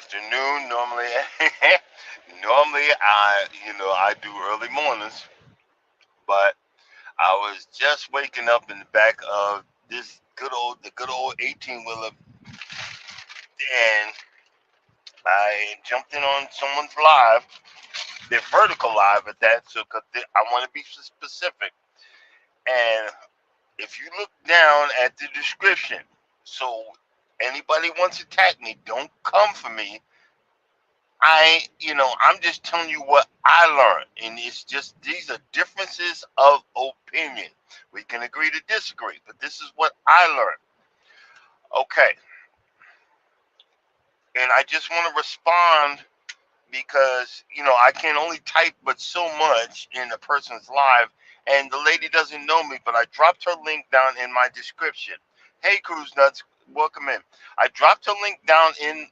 afternoon. Normally I do early mornings, but I was just waking up in the back of the good old 18 wheeler, and I jumped in on someone's live. They're vertical live at that, so I want to be specific. And if you look down at the description, so anybody wants to attack me, don't come for me. I'm just telling you what I learned, and it's just these are differences of opinion. We can agree to disagree, but this is what I learned. Okay, and I just want to respond because I can only type but so much in a person's live, and the lady doesn't know me, but I dropped her link down in my description. Hey, Cruise Nuts, welcome in. I dropped her link down in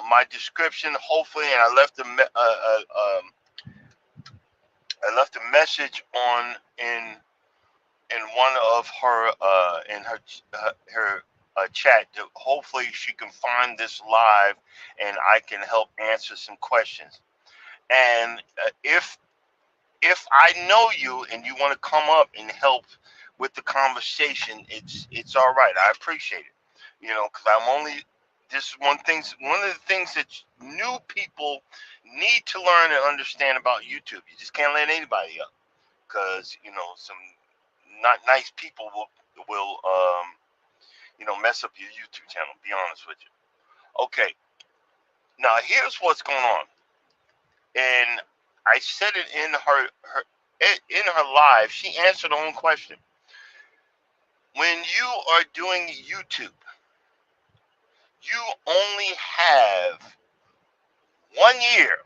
my description, hopefully, and I left a message on in one of her in her chat. Hopefully, she can find this live, and I can help answer some questions. And if I know you and you want to come up and help with the conversation, it's all right. I appreciate it. Because I'm only this is one of the things that new people need to learn and understand about YouTube. You just can't let anybody up because some not nice people will mess up your YouTube channel. Be honest with you. Okay, now here's what's going on, and I said it in her live. She answered her own question. When you are doing YouTube, you only have 1 year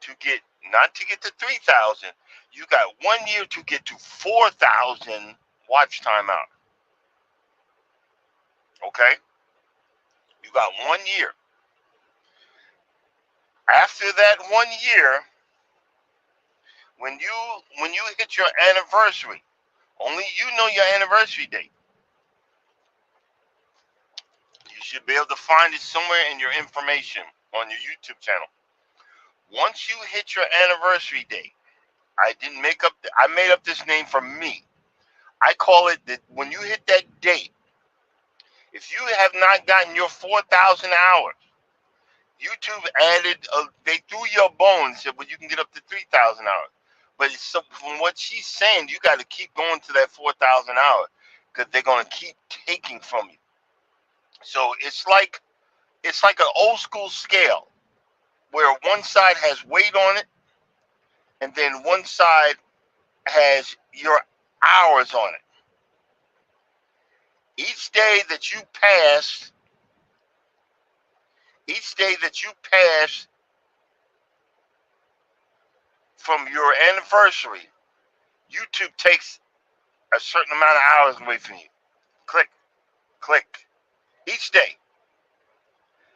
to get not to get to 3,000. You got 1 year to get to 4,000 watch time out. Okay, you got 1 year. After that 1 year, when you hit your anniversary, only you know your anniversary date. You should be able to find it somewhere in your information on your YouTube channel. Once you hit your anniversary date, I made up this name for me. I call it that when you hit that date, if you have not gotten your 4,000 hours, YouTube they threw your bones and said, well, you can get up to 3,000 hours. But from what she's saying, you got to keep going to that 4,000 hours because they're going to keep taking from you. So it's like an old school scale where one side has weight on it, and then one side has your hours on it. Each day that you pass, each day that you pass from your anniversary, YouTube takes a certain amount of hours away from you. Click, click, each day.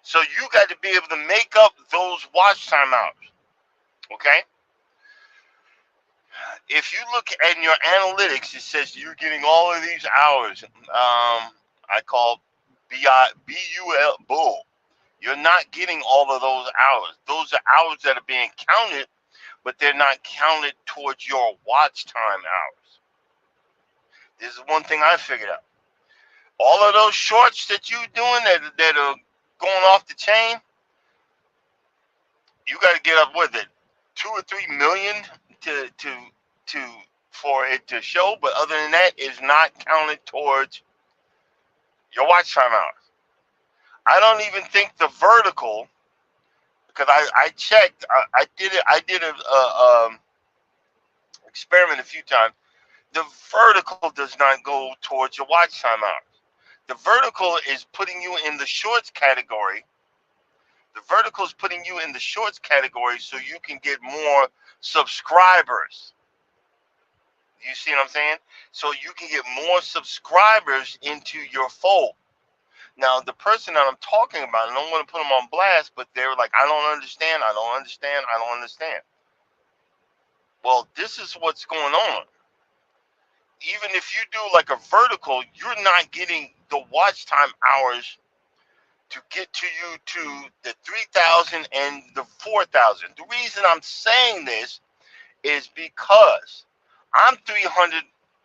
So you got to be able to make up those watch time hours. Okay? If you look at your analytics, it says you're getting all of these hours. I call BUL bull. You're not getting all of those hours. Those are hours that are being counted, but they're not counted towards your watch time hours. This is one thing I figured out. All of those shorts that you're doing that are going off the chain, you got to get up with it 2 or 3 million to for it to show. But other than that, it's not counted towards your watch time hours. I don't even think the vertical, because I checked. I did a experiment a few times. The vertical does not go towards your watch time hours. The vertical is putting you in the shorts category. The vertical is putting you in the shorts category so you can get more subscribers. You see what I'm saying? So you can get more subscribers into your fold. Now, the person that I'm talking about, I don't want to put them on blast, but they were like, I don't understand, I don't understand, I don't understand. Well, this is what's going on. Even if you do like a vertical, you're not getting the watch time hours to get to you to the 3,000 and the 4,000. The reason I'm saying this is because I'm 300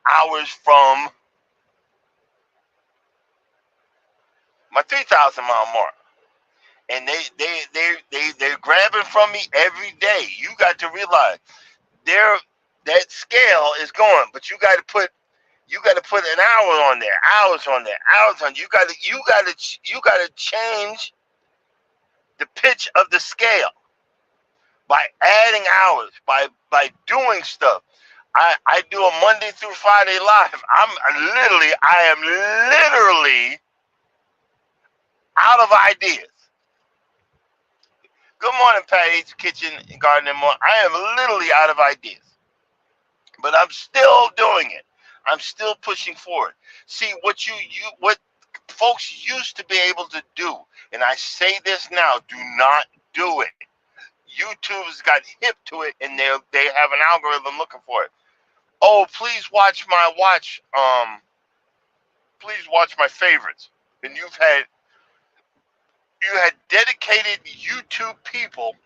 hours from my 3,000 mile mark. And they're grabbing from me every day. You got to realize there that scale is going, but you got to put an hour on there, hours on there, hours on. You got to change the pitch of the scale by adding hours, by doing stuff. I do a Monday through Friday live. I am literally out of ideas. Good morning, Patty's Kitchen and Garden and more. I am literally out of ideas, but I'm still doing it. I'm still pushing forward. See what folks used to be able to do, and I say this now: do not do it. YouTube has got hip to it, and they have an algorithm looking for it. Oh, please watch my please watch my favorites. And you had dedicated YouTube people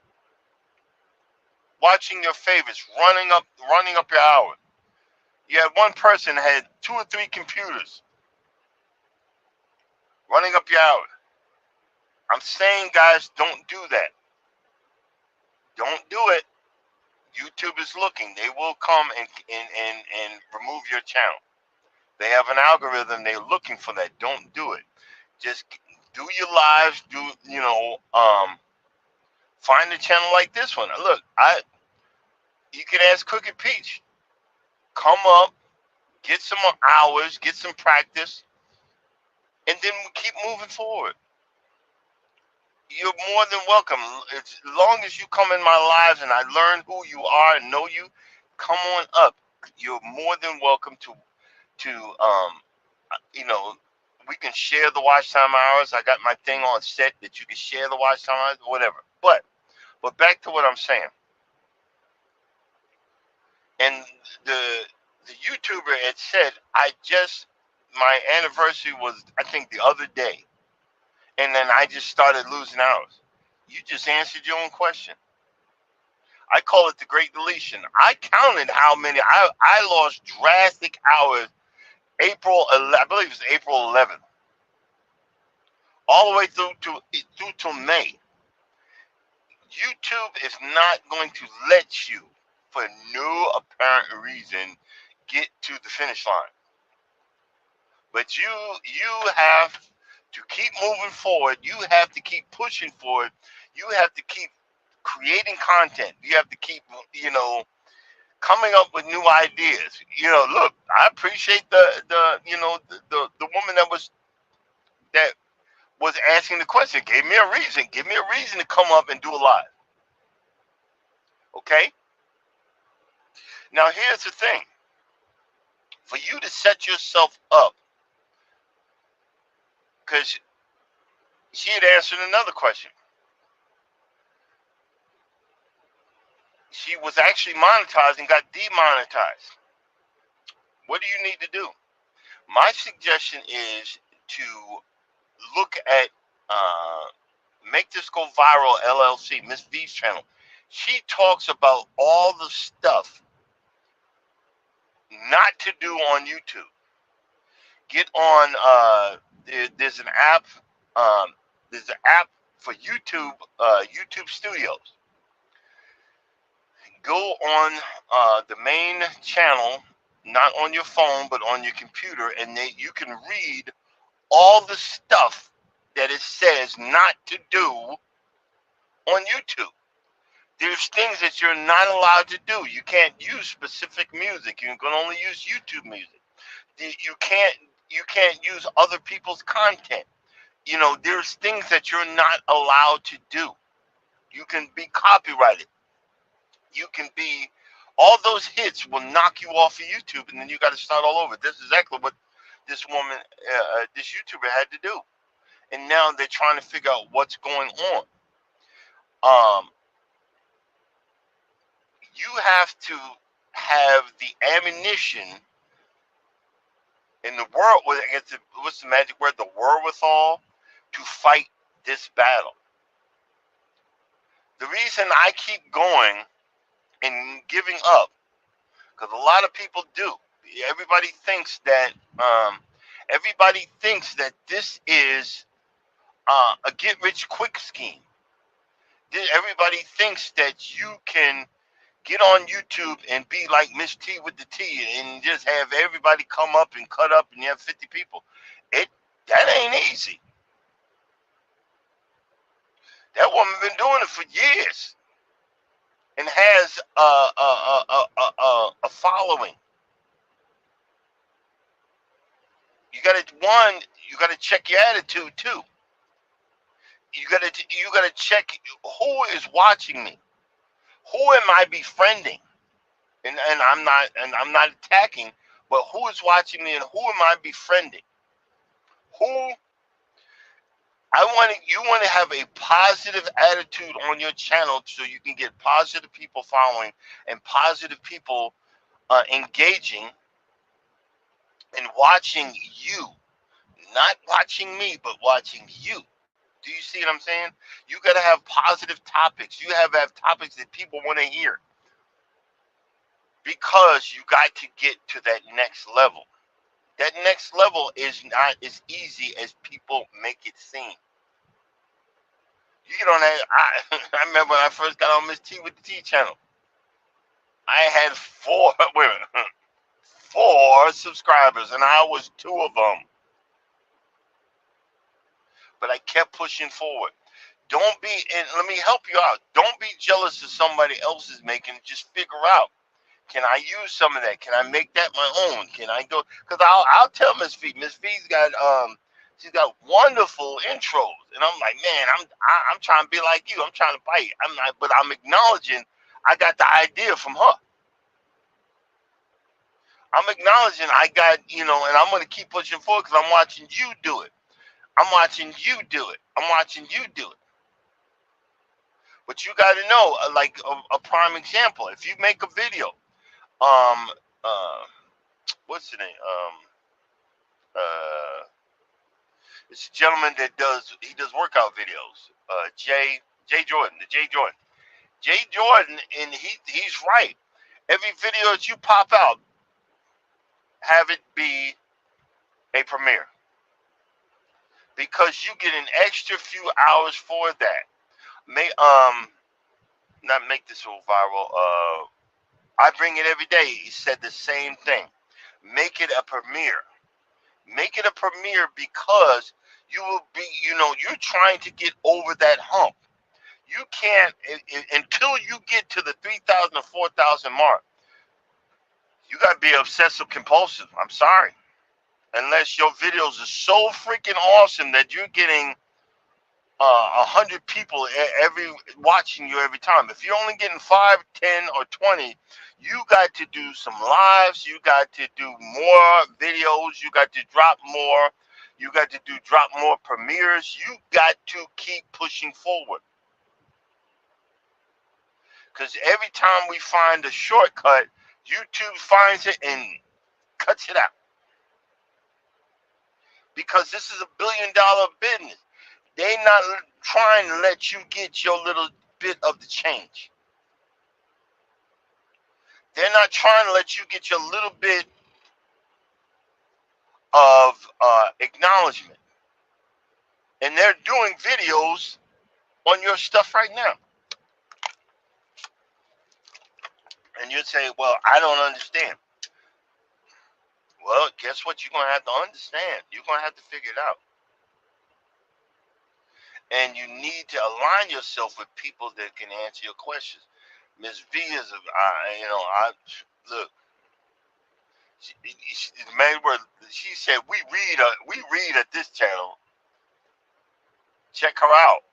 watching your favorites, running up your hours. You had one person that had 2 or 3 computers running up your hours. I'm saying, guys, don't do that. Don't do it. YouTube is looking. They will come and remove your channel. They have an algorithm. They're looking for that. Don't do it. Just do your lives. Find a channel like this one. Look, you can ask Crooked Peach. Come up, get some hours, get some practice, and then we keep moving forward. You're more than welcome. As long as you come in my lives and I learn who you are and know you, come on up. You're more than welcome to we can share the watch time hours. I got my thing on set that you can share the watch time hours, whatever. But back to what I'm saying. And the YouTuber had said, my anniversary was, I think, the other day. And then I just started losing hours. You just answered your own question. I call it the great deletion. I counted how many, I lost drastic hours I believe it was April 11th. All the way through to May. YouTube is not going to let you, for no apparent reason, get to the finish line. But you have to keep moving forward. You have to keep pushing forward. You have to keep creating content. You have to keep, coming up with new ideas. Look, I appreciate the woman that was asking the question. Gave me a reason. Give me a reason to come up and do a live. Okay? Now here's the thing. For you to set yourself up, because she had answered another question. She was actually monetized and got demonetized. What do you need to do? My suggestion is to look at Make This Go Viral LLC, Miss V's channel. She talks about all the stuff not to do on YouTube. Get on. There's an app. There's an app for YouTube. YouTube Studios. Go on the main channel, not on your phone, but on your computer, and you can read all the stuff that it says not to do on YouTube. There's things that you're not allowed to do. You can't use specific music. You can only use YouTube music. You can't use other people's content. There's things that you're not allowed to do. You can be copyrighted. You can be, all those hits will knock you off of YouTube, and then you got to start all over. This is exactly what this woman, this YouTuber had to do. And now they're trying to figure out what's going on. You have to have the ammunition in the world, what's the magic word? The wherewithal to fight this battle. The reason I keep going and giving up, because a lot of people do. Everybody thinks that this is a get rich quick scheme. Everybody thinks that you can get on YouTube and be like Miss T with the T and just have everybody come up and cut up and you have 50 people. That ain't easy. That woman been doing it for years and has a following. You gotta check your attitude too. You gotta check who is watching me. Who am I befriending? And I'm not attacking, but who is watching me and who am I befriending? You want to have a positive attitude on your channel so you can get positive people following and positive people engaging and watching you. Not watching me, but watching you. Do you see what I'm saying? You got to have positive topics. You have to have topics that people want to hear. Because you got to get to that next level. That next level is not as easy as people make it seem. You get on that. I remember when I first got on Miss T with the T channel. I had 4 subscribers, and I was 2 of them. But I kept pushing forward. Don't be, and let me help you out. Don't be jealous of somebody else is making. Just figure out, can I use some of that? Can I make that my own? Can I go? Because I'll tell Miss V. Miss V's got she's got wonderful intros, and I'm like, man, I'm trying to be like you. I'm trying to bite. I'm not, but I'm acknowledging I got the idea from her. I'm acknowledging I got, and I'm gonna keep pushing forward because I'm watching you do it. I'm watching you do it. I'm watching you do it. But you got to know, like a prime example. If you make a video, what's the name? It's a gentleman that does workout videos. Jay Jordan, the Jay Jordan. Jay Jordan, and he's right. Every video that you pop out, have it be a premiere. Because you get an extra few hours for that. Not make this so viral. I bring it every day. He said the same thing. Make it a premiere. Make it a premiere because you will be, you're trying to get over that hump. You can't, until you get to the 3,000 or 4,000 mark, you got to be obsessive compulsive. I'm sorry. Unless your videos are so freaking awesome that you're getting 100 people watching you every time. If you're only getting 5, 10, or 20, you got to do some lives. You got to do more videos. You got to drop more. You got to drop more premieres. You got to keep pushing forward. Because every time we find a shortcut, YouTube finds it and cuts it out. Because this is $1 billion business. They're not trying to let you get your little bit of the change. They're not trying to let you get your little bit of acknowledgement. And they're doing videos on your stuff right now. And you'd say, well, I don't understand. Well, guess what? You're going to have to understand. You're going to have to figure it out. And you need to align yourself with people that can answer your questions. Miss V is, look. She said we read at this channel. Check her out.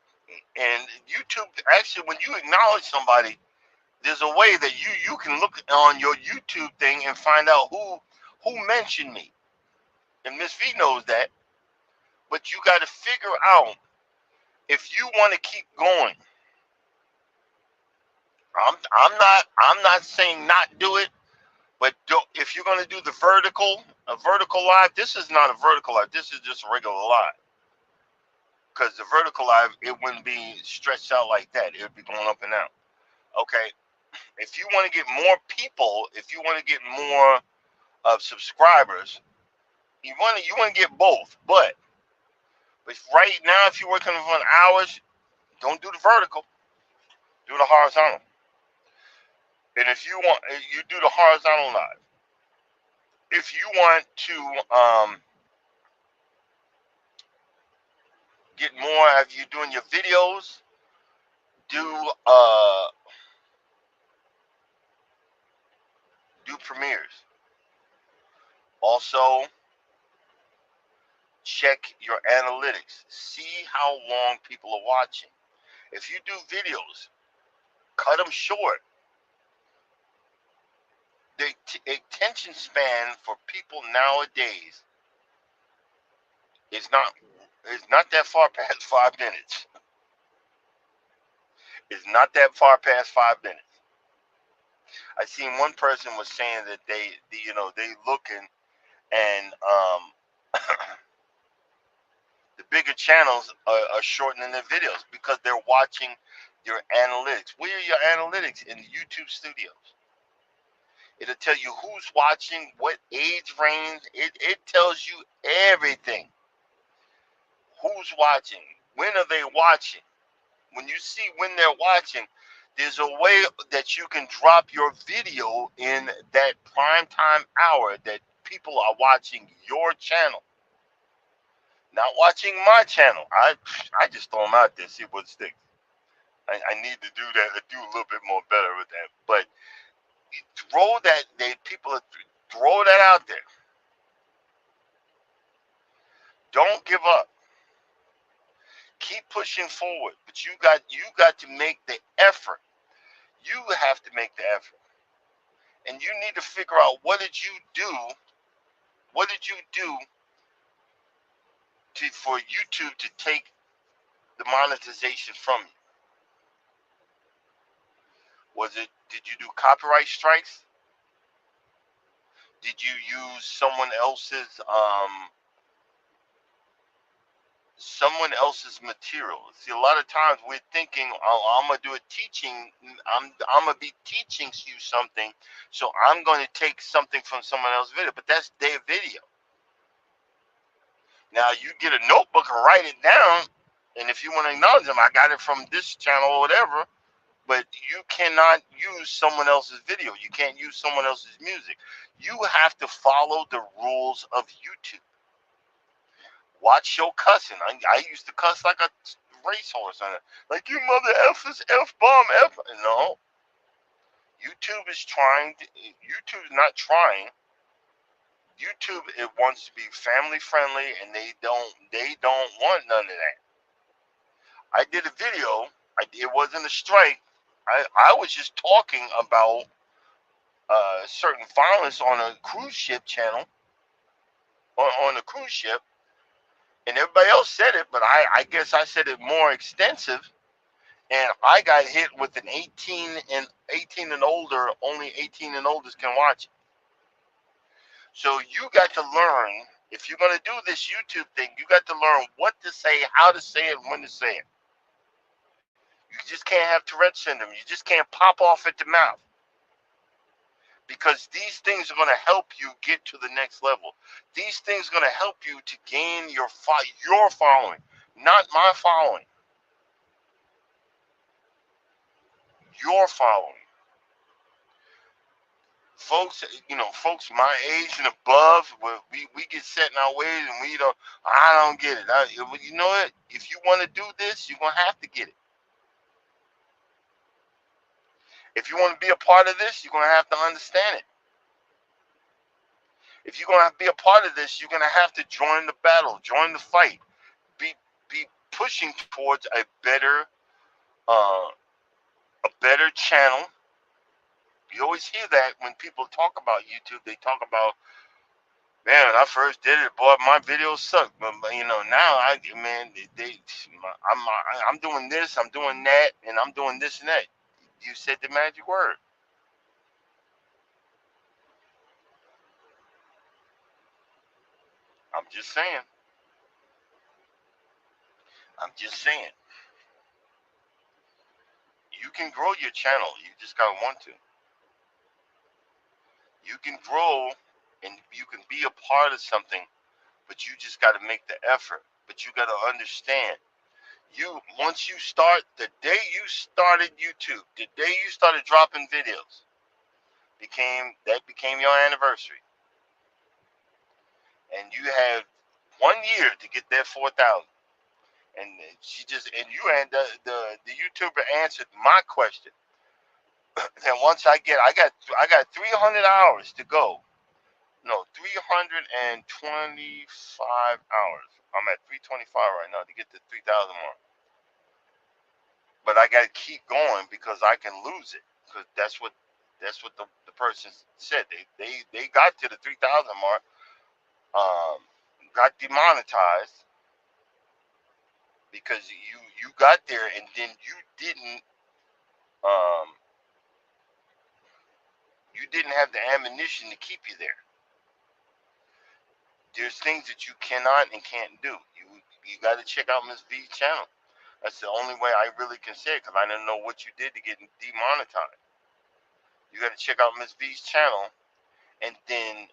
And YouTube, actually, when you acknowledge somebody, there's a way that you can look on your YouTube thing and find out who mentioned me. And Miss V knows that. But you got to figure out if you want to keep going. I'm not saying not do it, but if you're going to do a vertical live, this is not a vertical live. This is just a regular live. because the vertical live, it wouldn't be stretched out like that. It would be going up and down. Okay, if you want to get more people, if you want to get more of subscribers, you want to get both. But right now, if you're working on hours, don't do the vertical, do the horizontal. And if you want, you do the horizontal live. If you want to get more of you doing your videos, do do premieres. Also, check your analytics. See how long people are watching. If you do videos, cut them short. The attention span for people nowadays is not that far past 5 minutes. It's not that far past 5 minutes. I seen one person was saying that they looking and the bigger channels are shortening their videos because they're watching your analytics. Where are your analytics in YouTube Studios? It'll tell you who's watching, what age range. It tells you everything. Who's watching? When are they watching? When you see when they're watching, there's a way that you can drop your video in that prime time hour that people are watching your channel, not watching my channel. I just throw them out there, see what sticks. I need to do that, do a little bit more better with that. But throw that, throw that out there. Don't give up. Keep pushing forward, but you got to make the effort. You have to make the effort, and you need to figure out what did you do. What did you do for YouTube to take the monetization from you? Did you do copyright strikes? Did you use someone else's material? See, a lot of times we're thinking, oh, I'm gonna do a teaching. I'm gonna be teaching you something, so I'm going to take something from someone else's video. But that's their video. Now you get a notebook and write it down, and if you want to acknowledge them, I got it from this channel or whatever. But you cannot use someone else's video. You can't use someone else's music. You have to follow the rules of YouTube. Watch your cussing. I used to cuss like a racehorse on it. Like, you mother effers, F-bomb, F. No. YouTube's not trying. YouTube, it wants to be family friendly, and they don't want none of that. I did a video. It wasn't a strike. I was just talking about certain violence on a cruise ship channel, on a cruise ship, and everybody else said it, but I guess I said it more extensive, and I got hit with an 18 and older. Only 18 and olders can watch it. So you got to learn, if you're going to do this YouTube thing, you got to learn what to say, how to say it, when to say it. You just can't have Tourette's syndrome. You just can't pop off at the mouth. Because these things are going to help you get to the next level. These things are going to help you to gain your following, not my following. Your following. Folks, folks my age and above, we get set in our ways, and I don't get it. You know what? If you want to do this, you're going to have to get it. If you want to be a part of this, you're going to have to understand it. If you're going to be a part of this, you're going to have to join the battle, join the fight, be pushing towards a better channel. You always hear that when people talk about YouTube. They talk about, man, when I first did it, boy, my videos sucked. But now I'm doing this, I'm doing that, and I'm doing this and that. You said the magic word. I'm just saying. I'm just saying, you can grow your channel. You just gotta want to. You can grow and you can be a part of something, but you just gotta make the effort. But you gotta understand, once you start, the day you started YouTube, the day you started dropping videos, became your anniversary. And you have 1 year to get that 4,000. And the YouTuber answered my question. And once I got 300 hours to go. No, 325 hours. I'm at 325 right now to get to 3,000 mark. But I got to keep going because I can lose it. Because that's what the person said. They got to the 3,000 mark, got demonetized because you got there and then you didn't have the ammunition to keep you there. There's things that you cannot and can't do. You got to check out Miss V's channel. That's the only way I really can say it, because I didn't know what you did to get demonetized. You got to check out Miss V's channel, and then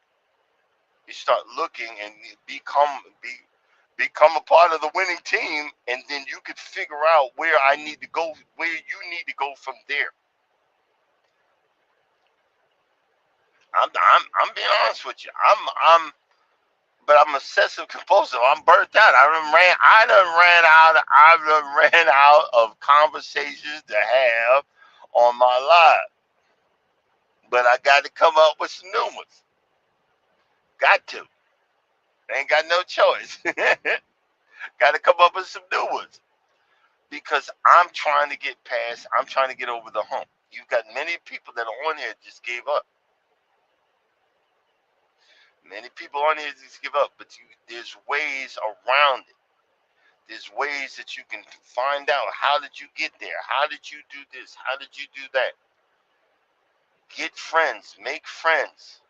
you start looking and become a part of the winning team, and then you could figure out where I need to go, where you need to go from there. I'm being honest with you. But I'm obsessive compulsive. I'm burnt out. I done ran out of conversations to have on my live. But I got to come up with some new ones. Got to. Ain't got no choice. Got to come up with some new ones. Because I'm trying to get over the hump. You've got many people that are on here just gave up. Many people on here just give up, but there's ways around it. There's ways that you can find out, how did you get there? How did you do this? How did you do that? Get friends, make friends.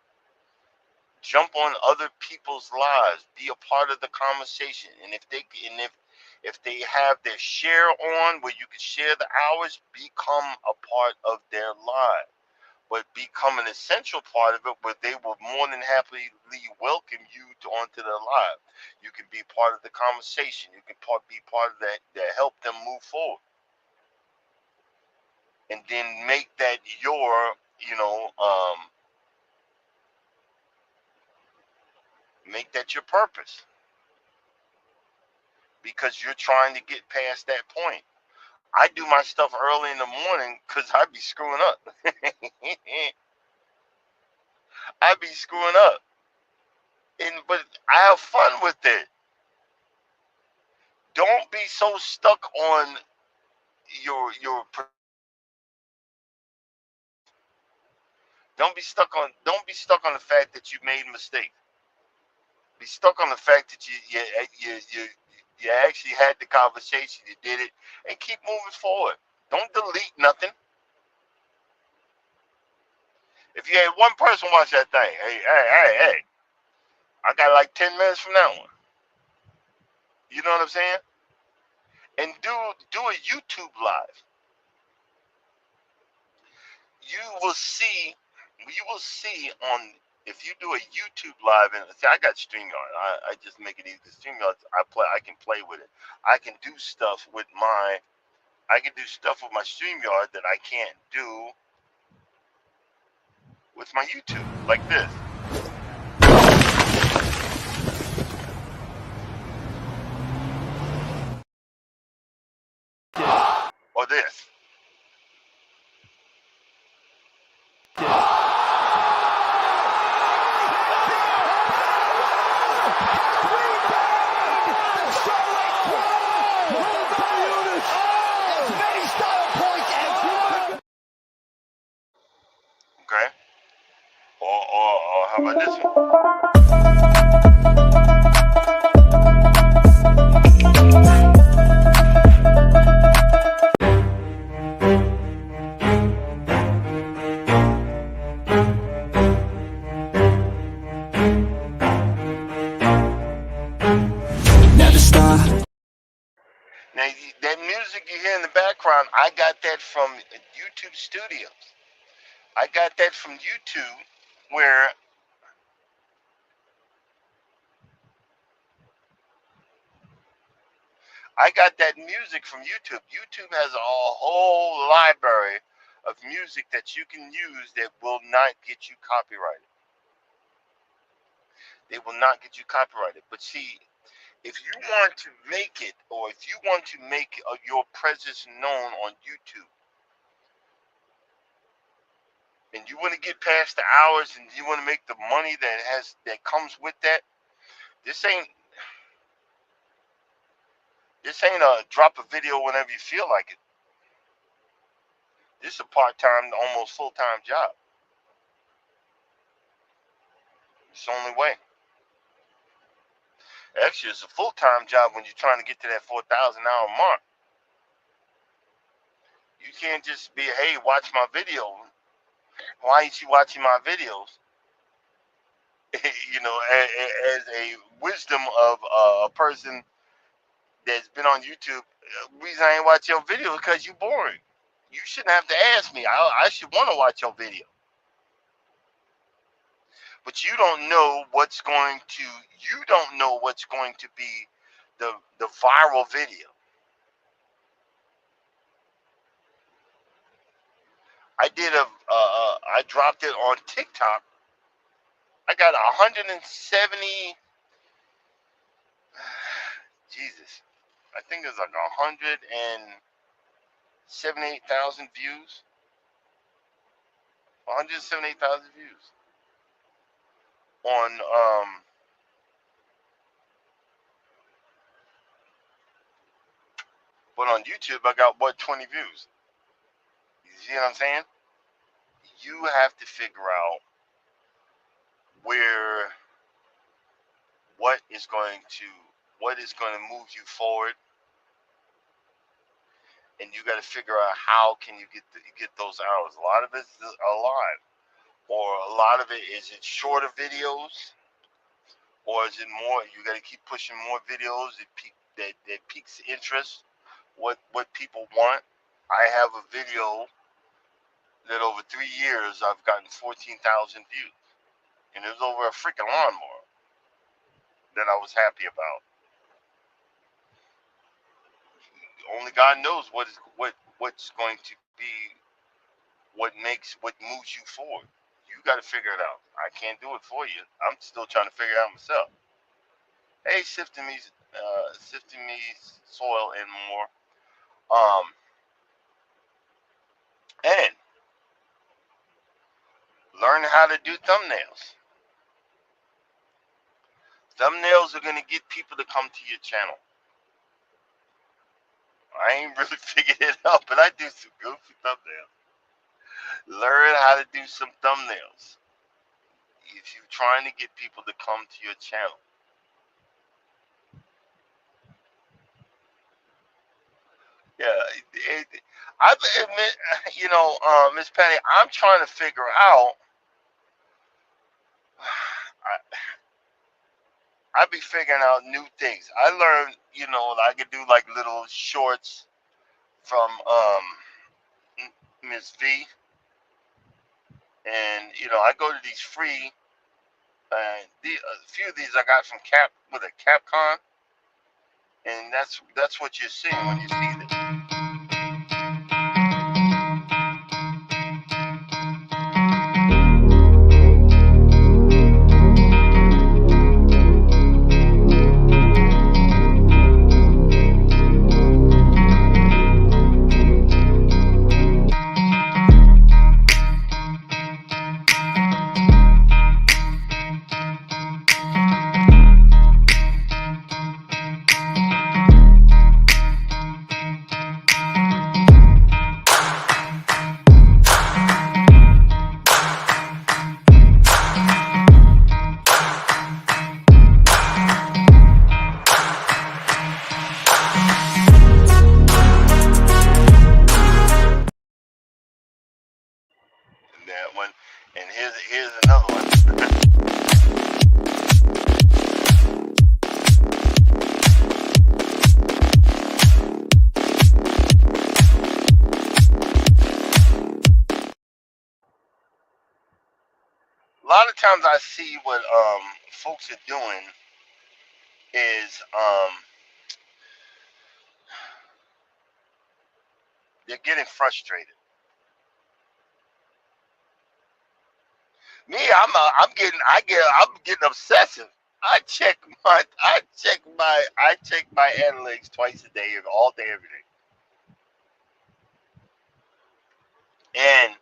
Jump on other people's lives. Be a part of the conversation. And if they have their share on where you can share the hours, become a part of their lives. But become an essential part of it, where they will more than happily welcome you onto their live. You can be part of the conversation. You can be part of that help them move forward. And then make that your, make that your purpose. Because you're trying to get past that point. I do my stuff early in the morning because I be screwing up. I be screwing up. But I have fun with it. Don't be so stuck on your don't be stuck on the fact that you made a mistake. Be stuck on the fact that you actually had the conversation, you did it, and keep moving forward. Don't delete nothing. If you had one person watch that thing, hey, I got like 10 minutes from that one. You know what I'm saying? And do a YouTube live. You will see on, if you do a YouTube live, and see, I got StreamYard. I just make it easy. StreamYard, I can play with it. I can do stuff with my StreamYard that I can't do with my YouTube, like this. Or this. Okay. Or how about this one? Now, that music you hear in the background, I got that from YouTube Studios. I got that from YouTube, where I got that music from YouTube. YouTube has a whole library of music that you can use that will not get you copyrighted. They will not get you copyrighted. But see, if you want to make it, or if you want to make your presence known on YouTube, and you want to get past the hours, and you want to make the money that comes with that, this ain't a drop a video whenever you feel like it. This is a part-time, almost full-time job. It's the only way. Actually, it's a full-time job when you're trying to get to that 4,000-hour mark. You can't just be, hey, watch my video. Why ain't you watching my videos? You know, as a wisdom of a person that's been on YouTube, reason I ain't watch your video is because you boring. You shouldn't have to ask me. I should want to watch your video. But you don't know what's going to be the viral video. I dropped it on TikTok. I got 170. Jesus, I think it's like 178,000 views. 178,000 views on but on YouTube I got 20 views. You see what I'm saying? You have to figure out what is going to move you forward, and you got to figure out how can you get those hours. A lot of it is live, or a lot of it is in shorter videos, or is it more? You got to keep pushing more videos that piques interest. What people want. I have a video that over 3 years I've gotten 14,000 views, and it was over a freaking lawnmower that I was happy about. Only God knows what's going to be what moves you forward. You got to figure it out. I can't do it for you. I'm still trying to figure it out myself. Hey, sifting me soil and more. And learn how to do thumbnails. Thumbnails are going to get people to come to your channel. I ain't really figured it out, but I do some goofy thumbnails. Learn how to do some thumbnails if you're trying to get people to come to your channel. Yeah, I admit, Miss Patty, I'm trying to figure out. I be figuring out new things. I learned, I could do like little shorts from Miss V, and I go to these free. A few of these I got from Capcom, and that's what you're seeing when you see this. times I see what folks are doing is they're getting frustrated. Me, I'm getting obsessive. I check my analytics twice a day, all day, every day. And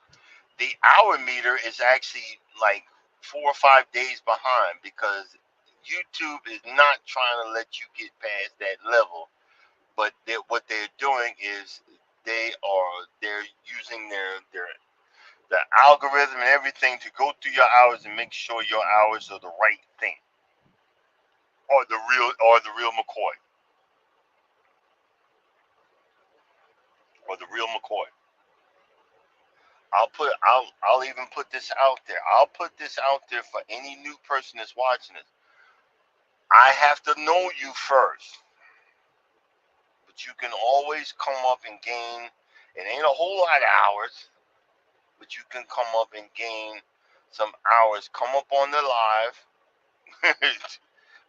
the hour meter is actually like 4 or 5 days behind because YouTube is not trying to let you get past that level. But what they're doing is they're using their the algorithm and everything to go through your hours and make sure your hours are the right thing, or the real McCoy, or the real McCoy. I'll even put this out there. I'll put this out there for any new person that's watching this. I have to know you first, but you can always come up and gain. It ain't a whole lot of hours, but you can come up and gain some hours. Come up on the live.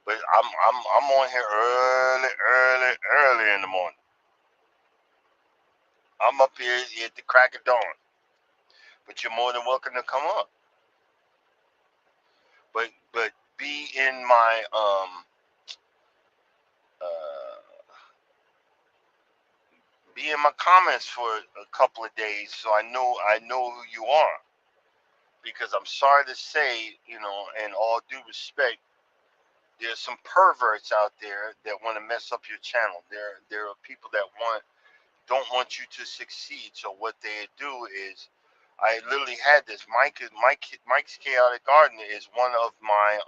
But I'm on here early in the morning. I'm up here at the crack of dawn. But you're more than welcome to come up. But be in my be in my comments for a couple of days so I know who you are. Because I'm sorry to say, in all due respect, there's some perverts out there that want to mess up your channel. There are people that don't want you to succeed. So what they do is, I literally had this. Mike's Chaotic Garden is one of my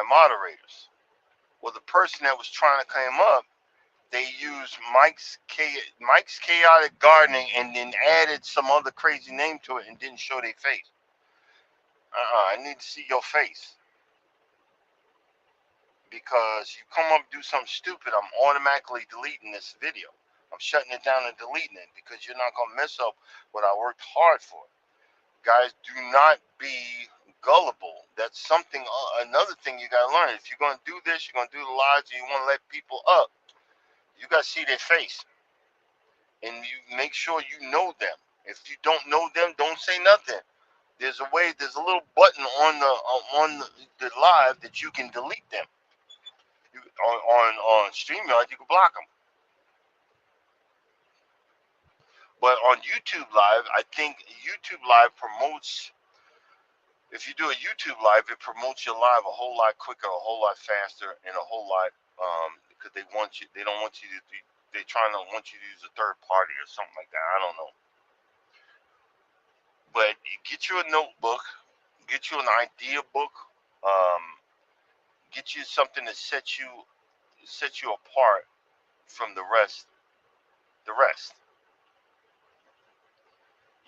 moderators. Well, the person that was trying to come up, they used Mike's Chaotic Gardening and then added some other crazy name to it and didn't show their face. I need to see your face. Because you come up and do something stupid, I'm automatically deleting this video. I'm shutting it down and deleting it because you're not going to mess up what I worked hard for. Guys, do not be gullible. That's something, another thing you got to learn. If you're going to do this, you're going to do the lives and you want to let people up, you got to see their face. And you make sure you know them. If you don't know them, don't say nothing. There's a little button on the live that you can delete them. On StreamYard, you can block them. But on YouTube Live, I think YouTube Live promotes, if you do a YouTube Live, it promotes your live a whole lot quicker, a whole lot faster, and a whole lot, because they don't want you to, they're trying to want you to use a third party or something like that. I don't know. But you get you a notebook, get you an idea book, get you something that sets you apart from the rest.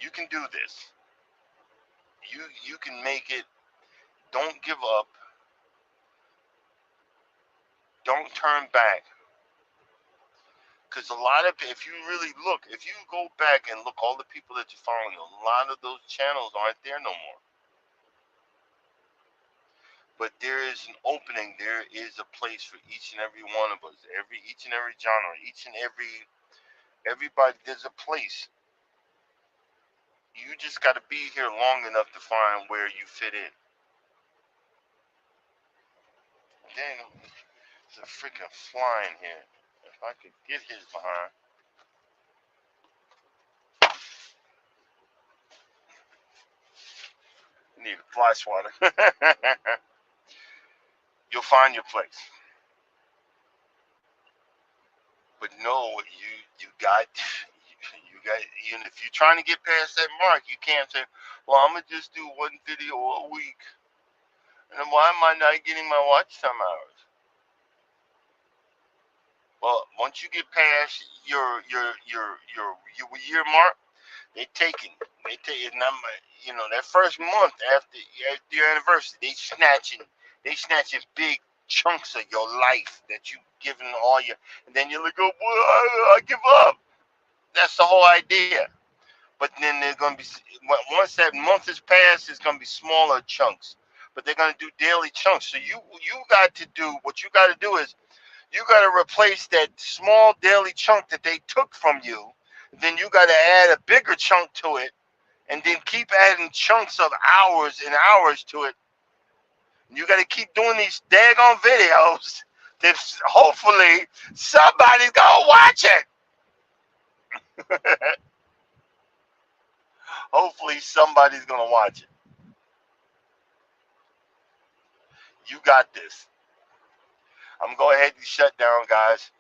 You can do this. You can make it. Don't give up. Don't turn back. Because if you really look, if you go back and look, all the people that you're following, a lot of those channels aren't there no more. But there is an opening. There is a place for each and every one of us. Each and every genre. Everybody. There's a place. You just got to be here long enough to find where you fit in. Dang, there's a freaking fly in here. If I could get his behind. Need a fly swatter. You'll find your place. But no, you got even if you're trying to get past that mark, you can't say, well, I'm gonna just do one video a week. And then why am I not getting my watch time hours? Well, once you get past your year mark, they take it. That first month after your anniversary, they snatching big chunks of your life that you given all your, and then you're like, oh boy, I give up. That's the whole idea. But but then they're going to be, once that month is passed, it's going to be smaller chunks. But they're going to do daily chunks. So you got to do, what you got to do is, you got to replace that small daily chunk that they took from you. Then you got to add a bigger chunk to it, and then keep adding chunks of hours and hours to it. You got to keep doing these daggone videos that hopefully somebody's going to watch it. Hopefully somebody's going to watch it. You got this. I'm going to go ahead and shut down, guys.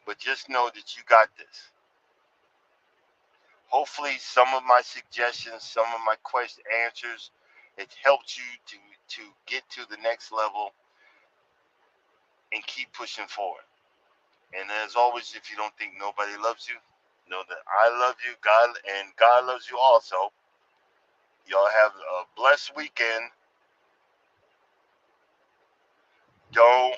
But just know that you got this. Hopefully some of my suggestions, some of my answers, it helped you to get to the next level and keep pushing forward. And as always, if you don't think nobody loves you, know that I love you, God, and God loves you also. Y'all have a blessed weekend. Don't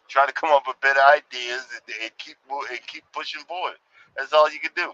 try to come up with better ideas and keep pushing forward. That's all you can do.